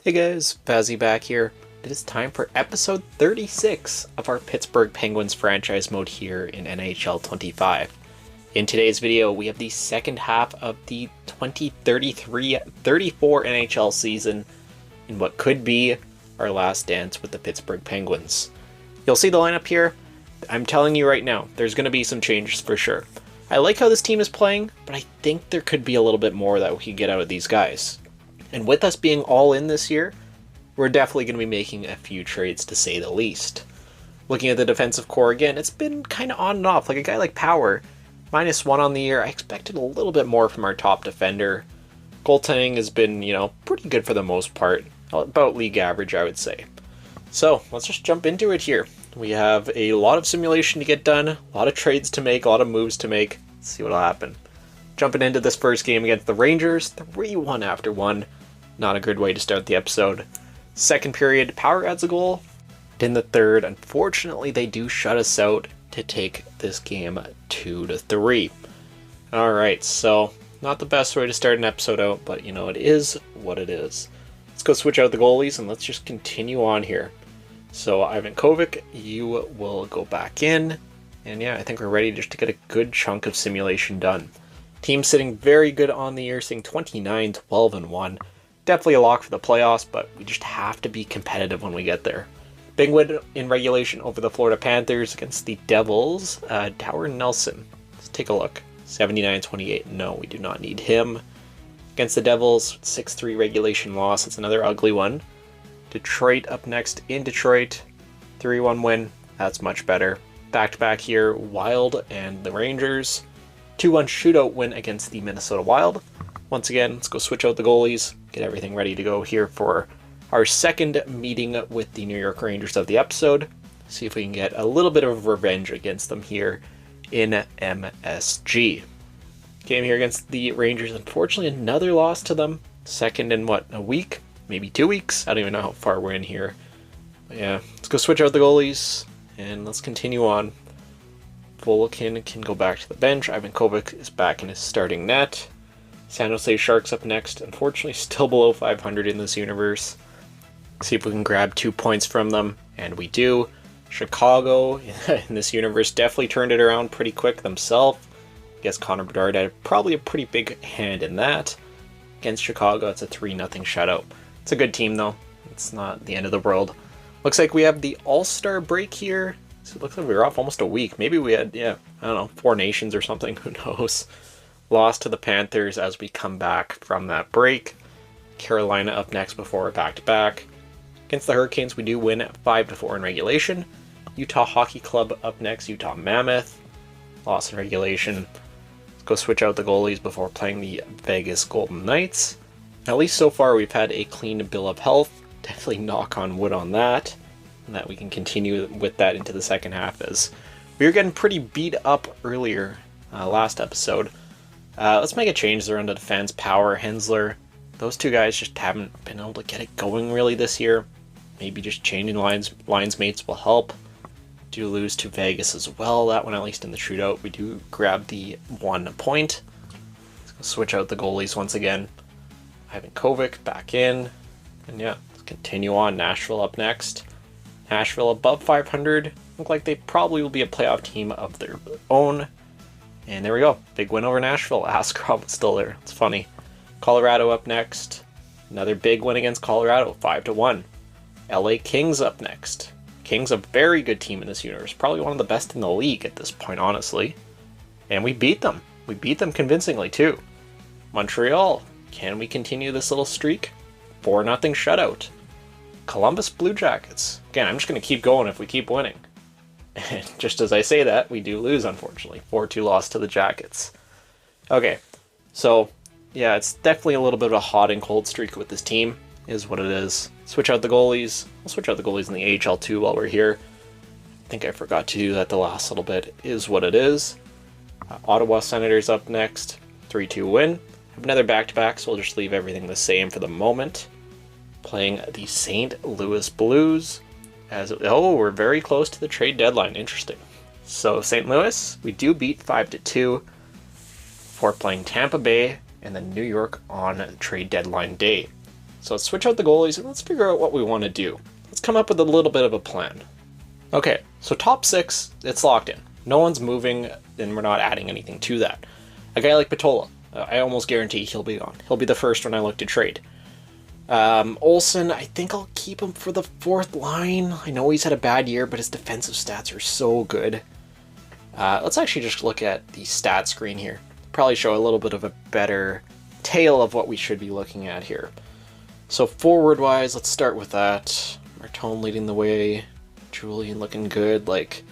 Hey guys, Fazzy back here. It is time for episode 36 of our Pittsburgh Penguins franchise mode here in NHL 25. In today's video, we have the second half of the 2033-34 NHL season in what could be our last dance with the Pittsburgh Penguins. You'll see the lineup here. I'm telling you right now, there's going to be some changes for sure. I like how this team is playing, but I think there could be a little bit more that we could get out of these guys. And with us being all in this year, we're definitely going to be making a few trades to say the least. Looking at the defensive core again, it's been kind of on and off. Like a guy like Power, -1 on the year. I expected a little bit more from our top defender. Goaltending has been, pretty good for the most part. About league average, I would say. So let's just jump into it here. We have a lot of simulation to get done, a lot of trades to make, a lot of moves to make. Let's see what'll happen. Jumping into this first game against the Rangers, 3-1 after one. Not a good way to start the episode. Second period, Power adds a goal. In the third, unfortunately, they do shut us out to take this game 2-3. Alright, so not the best way to start an episode out, but it is what it is. Let's go switch out the goalies and let's just continue on here. So Ivan Kovic, you will go back in. And yeah, I think we're ready just to get a good chunk of simulation done. Team sitting very good on the year, sitting 29-12-1. Definitely a lock for the playoffs, but we just have to be competitive when we get there. Big win in regulation over the Florida Panthers against the Devils. Tower Nelson, let's take a look. 79-28, no, we do not need him. Against the Devils, 6-3 regulation loss. It's another ugly one. Detroit up next in Detroit. 3-1 win. That's much better. Back-to-back here, Wild and the Rangers. 2-1 shootout win against the Minnesota Wild. Once again, let's go switch out the goalies. Get everything ready to go here for our second meeting with the New York Rangers of the episode. See if we can get a little bit of revenge against them here in MSG. Game here against the Rangers. Unfortunately, another loss to them. Second in a week? Maybe 2 weeks? I don't even know how far we're in here. But yeah, let's go switch out the goalies and let's continue on. Volkin can go back to the bench. Ivan Kovic is back in his starting net. San Jose Sharks up next. Unfortunately, still below 500 in this universe. See if we can grab 2 points from them, and we do. Chicago in this universe definitely turned it around pretty quick themselves. I guess Connor Bedard had probably a pretty big hand in that. Against Chicago, it's a 3-0 shutout. It's a good team, though. It's not the end of the world. Looks like we have the All-Star break here. So it looks like we were off almost a week. Maybe we had, I don't know, 4 nations or something. Who knows? Lost to the Panthers as we come back from that break. Carolina up next before a back-to-back. Against the Hurricanes, we do win 5-4 in regulation. Utah Hockey Club up next. Utah Mammoth. Lost in regulation. Let's go switch out the goalies before playing the Vegas Golden Knights. At least so far we've had a clean bill of health. Definitely knock on wood on that. And that we can continue with that into the second half, as we were getting pretty beat up earlier last episode. Let's make a change around the defense. Power, Hensler. Those two guys just haven't been able to get it going really this year. Maybe just changing lines mates will help. Do lose to Vegas as well. That one, at least in the shootout, we do grab the 1 point. Let's go switch out the goalies once again. Ivan Kovic back in. And yeah, let's continue on. Nashville up next. Nashville above 500. Look like they probably will be a playoff team of their own. And there we go. Big win over Nashville. Askarov was still there. It's funny. Colorado up next. Another big win against Colorado. 5-1. LA Kings up next. Kings a very good team in this universe. Probably one of the best in the league at this point, honestly. And we beat them. We beat them convincingly, too. Montreal. Can we continue this little streak? 4-0 shutout. Columbus Blue Jackets. Again, I'm just going to keep going if we keep winning. And just as I say that, we do lose, unfortunately. 4-2 loss to the Jackets. Okay, so yeah, it's definitely a little bit of a hot and cold streak with this team, is what it is. Switch out the goalies. We'll switch out the goalies in the AHL too while we're here. I think I forgot to do that the last little bit, is what it is. Ottawa Senators up next. 3-2 win. Another back-to-back, so we'll just leave everything the same for the moment. Playing the St. Louis Blues. We're very close to the trade deadline. Interesting. So St. Louis, we do beat 5-2 for playing Tampa Bay and then New York on trade deadline day. So let's switch out the goalies and let's figure out what we want to do. Let's come up with a little bit of a plan. Okay, so top 6, it's locked in. No one's moving, and we're not adding anything to that. A guy like Patola, I almost guarantee he'll be gone. He'll be the first one I look to trade. Olsen, I think I'll keep him for the 4th line. I know he's had a bad year, but his defensive stats are so good. Let's actually just look at the stat screen here. Probably show a little bit of a better tale of what we should be looking at here. So forward-wise, let's start with that. Martone leading the way. Julian looking good. Like,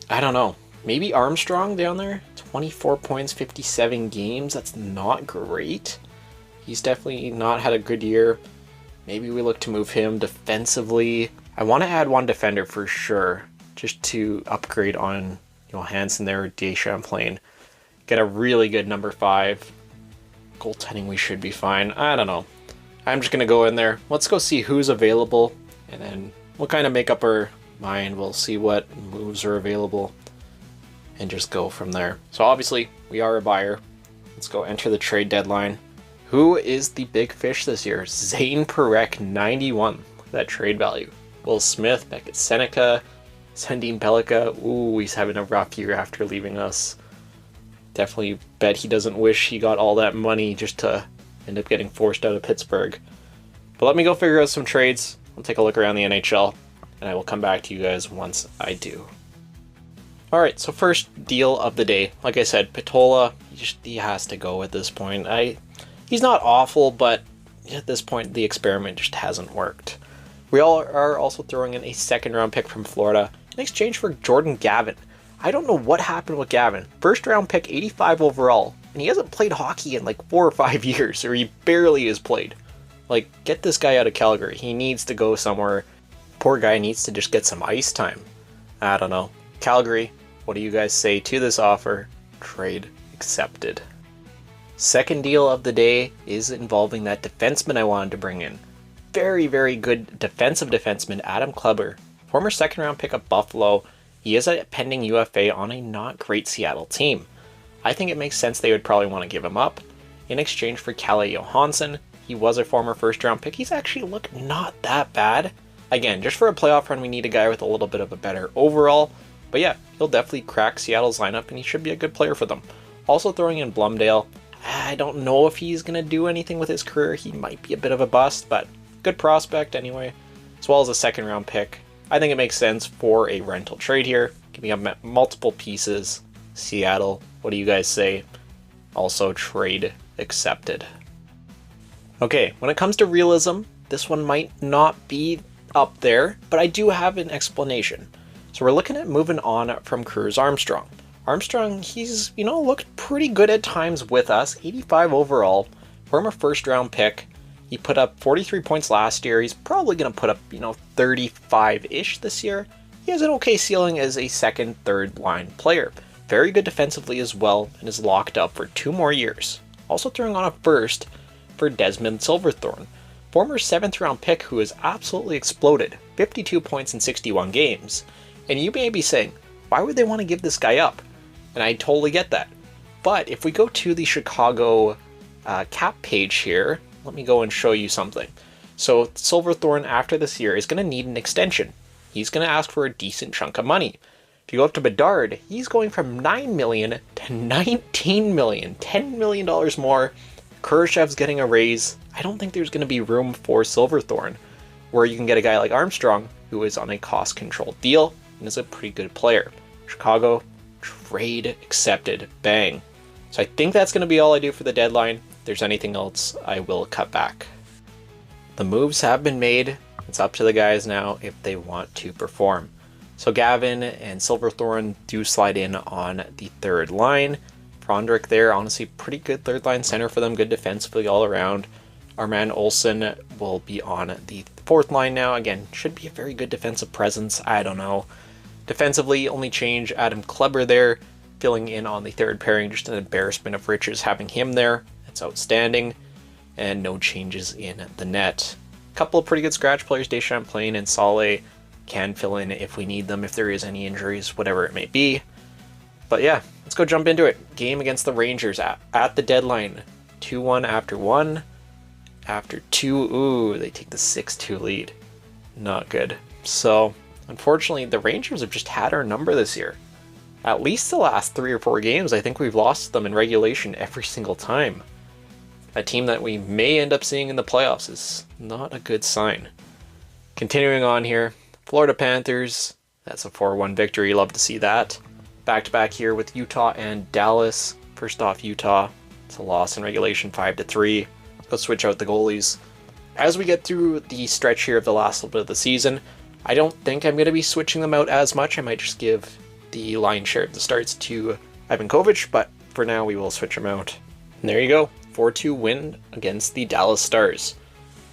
I don't know. Maybe Armstrong down there? 24 points, 57 games. That's not great. He's definitely not had a good year. Maybe we look to move him defensively. I want to add one defender for sure, just to upgrade on Johansson there, Deschamplain. Get a really good number 5. Goaltending, we should be fine. I don't know. I'm just going to go in there. Let's go see who's available, and then we'll kind of make up our mind. We'll see what moves are available and just go from there. So obviously, we are a buyer. Let's go enter the trade deadline. Who is the big fish this year? Zane Parekh, 91. Look at that trade value. Will Smith, Beckett Seneca, Sandin Pellikka. Ooh, he's having a rough year after leaving us. Definitely bet he doesn't wish he got all that money just to end up getting forced out of Pittsburgh. But let me go figure out some trades. I'll take a look around the NHL, and I will come back to you guys once I do. Alright, so first deal of the day. Like I said, Patola, he has to go at this point. He's not awful, but at this point, the experiment just hasn't worked. We all are also throwing in a 2nd round pick from Florida in exchange for Jordan Gavin. I don't know what happened with Gavin. 1st round pick, 85 overall, and he hasn't played hockey in like 4 or 5 years, or he barely has played. Like, get this guy out of Calgary. He needs to go somewhere. Poor guy needs to just get some ice time. I don't know. Calgary, what do you guys say to this offer? Trade accepted. Second deal of the day is involving that defenseman I wanted to bring in. Very, very good defensive defenseman, Adam Kleber. Former 2nd round pick of Buffalo. He is a pending UFA on a not great Seattle team. I think it makes sense they would probably want to give him up. In exchange for Kalle Johansson, he was a former 1st round pick. He's actually looked not that bad. Again, just for a playoff run, we need a guy with a little bit of a better overall. But yeah, he'll definitely crack Seattle's lineup, and he should be a good player for them. Also throwing in Blumdale. I don't know if he's going to do anything with his career. He might be a bit of a bust, but good prospect anyway, as well as a 2nd round pick. I think it makes sense for a rental trade here, giving up multiple pieces. Seattle, what do you guys say? Also trade accepted. Okay, when it comes to realism, this one might not be up there, but I do have an explanation. So we're looking at moving on from Cruz Armstrong. Armstrong, he's, looked pretty good at times with us. 85 overall, former 1st round pick. He put up 43 points last year. He's probably going to put up, 35-ish this year. He has an okay ceiling as a 2nd, 3rd line player. Very good defensively as well, and is locked up for 2 more years. Also throwing on a 1st for Desmond Silverthorne. Former 7th round pick who has absolutely exploded. 52 points in 61 games. And you may be saying, why would they want to give this guy up? And I totally get that. But if we go to the Chicago cap page here, let me go and show you something. So Silverthorne, after this year, is going to need an extension. He's going to ask for a decent chunk of money. If you go up to Bedard, he's going from $9 million to $19 million. $10 million more. Kurashev's getting a raise. I don't think there's going to be room for Silverthorne, where you can get a guy like Armstrong, who is on a cost-controlled deal and is a pretty good player. Chicago, trade accepted. Bang. So I think that's going to be all I do for the deadline. If there's anything else, I will cut back. The moves have been made. It's up to the guys now if they want to perform. So Gavin and Silverthorne do slide in on the 3rd line. Frondrick there, honestly, pretty good 3rd line center for them. Good defensively all around. Our man Olsen will be on the 4th line now. Again, should be a very good defensive presence. I don't know. Defensively, only change Adam Kleber there, filling in on the 3rd pairing. Just an embarrassment of riches having him there. That's outstanding. And no changes in the net. A couple of pretty good scratch players, Deschamplain and Saleh, can fill in if we need them, if there is any injuries, whatever it may be. But yeah, let's go jump into it. Game against the Rangers at the deadline. 2-1 after 1. after 2. Ooh, they take the 6-2 lead. Not good. So, unfortunately, the Rangers have just had our number this year. At least the last 3 or 4 games, I think we've lost them in regulation every single time. A team that we may end up seeing in the playoffs is not a good sign. Continuing on here, Florida Panthers. That's a 4-1 victory. Love to see that. Back-to-back here with Utah and Dallas. First off, Utah. It's a loss in regulation, 5-3. Let's switch out the goalies. As we get through the stretch here of the last little bit of the season, I don't think I'm going to be switching them out as much. I might just give the lion's share of the starts to Ivan Kovic, but for now we will switch them out. And there you go. 4-2 win against the Dallas Stars.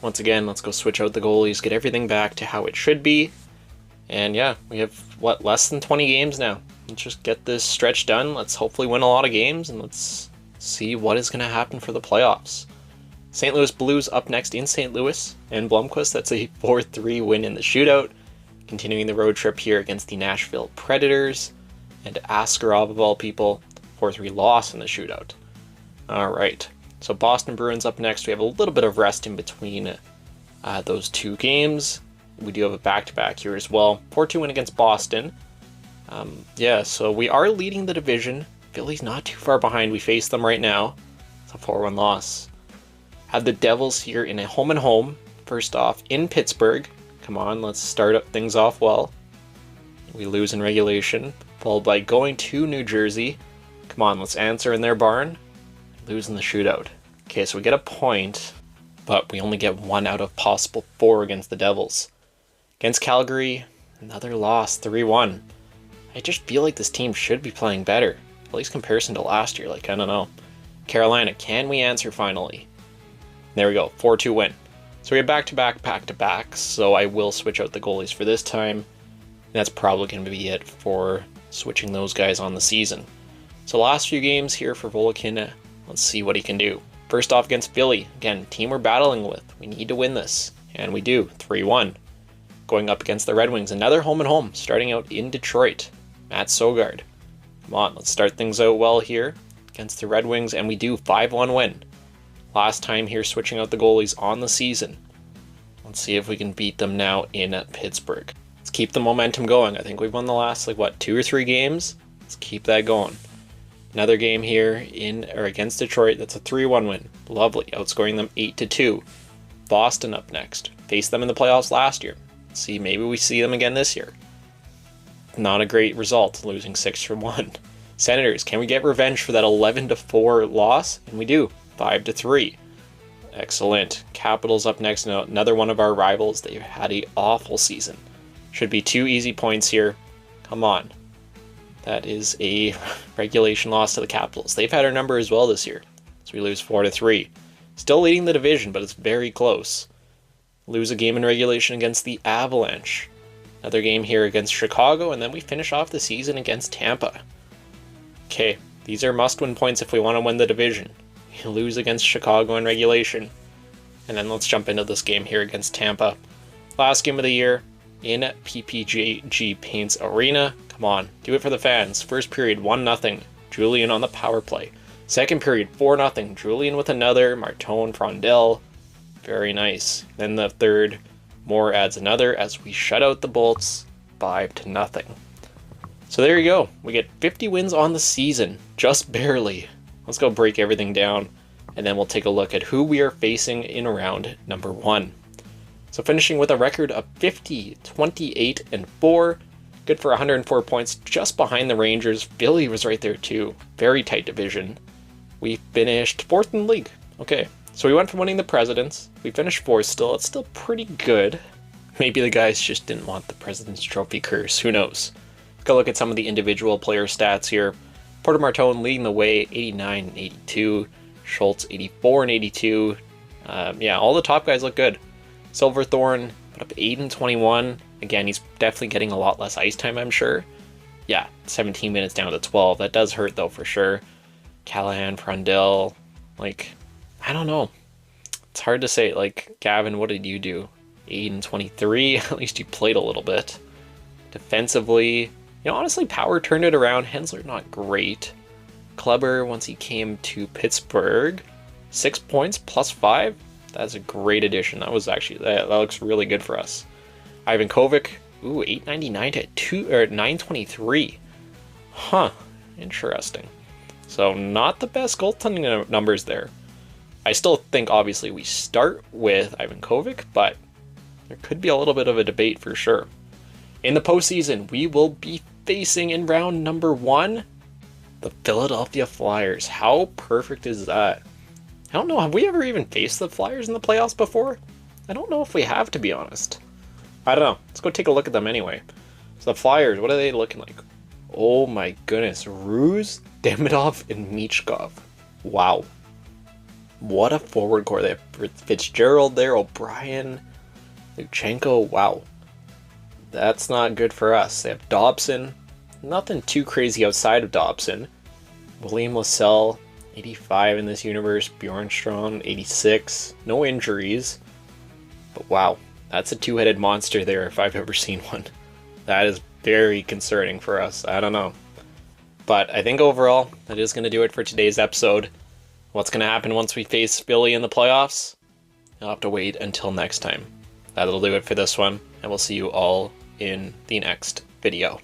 Once again, let's go switch out the goalies, get everything back to how it should be. And yeah, we have, less than 20 games now. Let's just get this stretch done. Let's hopefully win a lot of games, and let's see what is going to happen for the playoffs. St. Louis Blues up next in St. Louis, and Blomqvist, that's a 4-3 win in the shootout. Continuing the road trip here against the Nashville Predators, and Askarov of all people, 4-3 loss in the shootout. Alright, so Boston Bruins up next. We have a little bit of rest in between those 2 games. We do have a back-to-back here as well. 4-2 win against Boston. Yeah, so we are leading the division. Philly's not too far behind. We face them right now. It's a 4-1 loss. Have the Devils here in a home-and-home. First off, in Pittsburgh. Come on, let's start up things off well. We lose in regulation, followed by going to New Jersey. Come on, let's answer in their barn. Lose in the shootout. Okay, so we get a point, but we only get 1 out of possible 4 against the Devils. Against Calgary, another loss, 3-1. I just feel like this team should be playing better, at least comparison to last year. Like, I don't know. Carolina, can we answer finally? There we go, 4-2 win. So we have back-to-back, so I will switch out the goalies for this time. And that's probably going to be it for switching those guys on the season. So last few games here for Volikin, let's see what he can do. First off against Philly, again, team we're battling with. We need to win this, and we do, 3-1. Going up against the Red Wings, another home-and-home, starting out in Detroit. Matt Sogard. Come on, let's start things out well here against the Red Wings, and we do, 5-1 win. Last time here switching out the goalies on the season. Let's see if we can beat them now in Pittsburgh. Let's keep the momentum going. I think we've won the last, 2 or 3 games. Let's keep that going. Another game here against Detroit. That's a 3-1 win. Lovely. Outscoring them 8-2. Boston up next. Faced them in the playoffs last year. Let's see, maybe we see them again this year. Not a great result, losing 6-1. Senators, can we get revenge for that 11-4 loss? And we do. 5-3. Excellent. Capitals up next. Another one of our rivals. They've had an awful season. Should be 2 easy points here. Come on. That is a regulation loss to the Capitals. They've had our number as well this year. So we lose 4-3. Still leading the division, but it's very close. Lose a game in regulation against the Avalanche. Another game here against Chicago, and then we finish off the season against Tampa. Okay, these are must-win points if we want to win the division. You lose against Chicago in regulation. And then let's jump into this game here against Tampa. Last game of the year in PPG Paints Arena. Come on, do it for the fans. First period, 1-0. Julian on the power play. Second period, 4-0. Julian with another. Martone, Frondel. Very nice. Then the third, Moore adds another as we shut out the Bolts 5-0. So there you go. We get 50 wins on the season. Just barely. Let's go break everything down, and then we'll take a look at who we are facing in round number 1. So finishing with a record of 50, 28, and 4. Good for 104 points, just behind the Rangers. Philly was right there too. Very tight division. We finished 4th in the league. Okay, so we went from winning the Presidents. We finished 4th still. It's still pretty good. Maybe the guys just didn't want the President's Trophy curse. Who knows? Go look at some of the individual player stats here. Porter Martone leading the way, 89 and 82. Schultz, 84 and 82. Yeah, all the top guys look good. Silverthorne put up 8 and 21. Again, he's definitely getting a lot less ice time, I'm sure. Yeah, 17 minutes down to 12. That does hurt, though, for sure. Callahan, Frondel, I don't know. It's hard to say. Gavin, what did you do? 8 and 23? At least you played a little bit. Defensively, honestly, Power turned it around. Hensler, not great. Kleber, once he came to Pittsburgh, 6 points, plus 5. That's a great addition. That looks really good for us. Ivan Kovic, ooh, 899 to 923. Huh, interesting. So not the best goaltending numbers there. I still think obviously we start with Ivan Kovic, but there could be a little bit of a debate for sure. In the postseason, we will be facing in round number 1 the Philadelphia Flyers. How perfect is that? I don't know, have we ever even faced the Flyers in the playoffs before? I don't know if we have, to be honest. I don't know. Let's go take a look at them anyway. So the Flyers, what are they looking like? Oh my goodness. Ruse, Demidov, and Michkov. Wow. What a forward core. They have Fitzgerald there, O'Brien, Luchenko. Wow. That's not good for us. They have Dobson. Nothing too crazy outside of Dobson. William Lassell, 85 in this universe. Bjornstrand, 86. No injuries. But wow, that's a two-headed monster there if I've ever seen one. That is very concerning for us. I don't know. But I think overall, that is going to do it for today's episode. What's going to happen once we face Philly in the playoffs? You'll have to wait until next time. That'll do it for this one, and we'll see you all in the next video.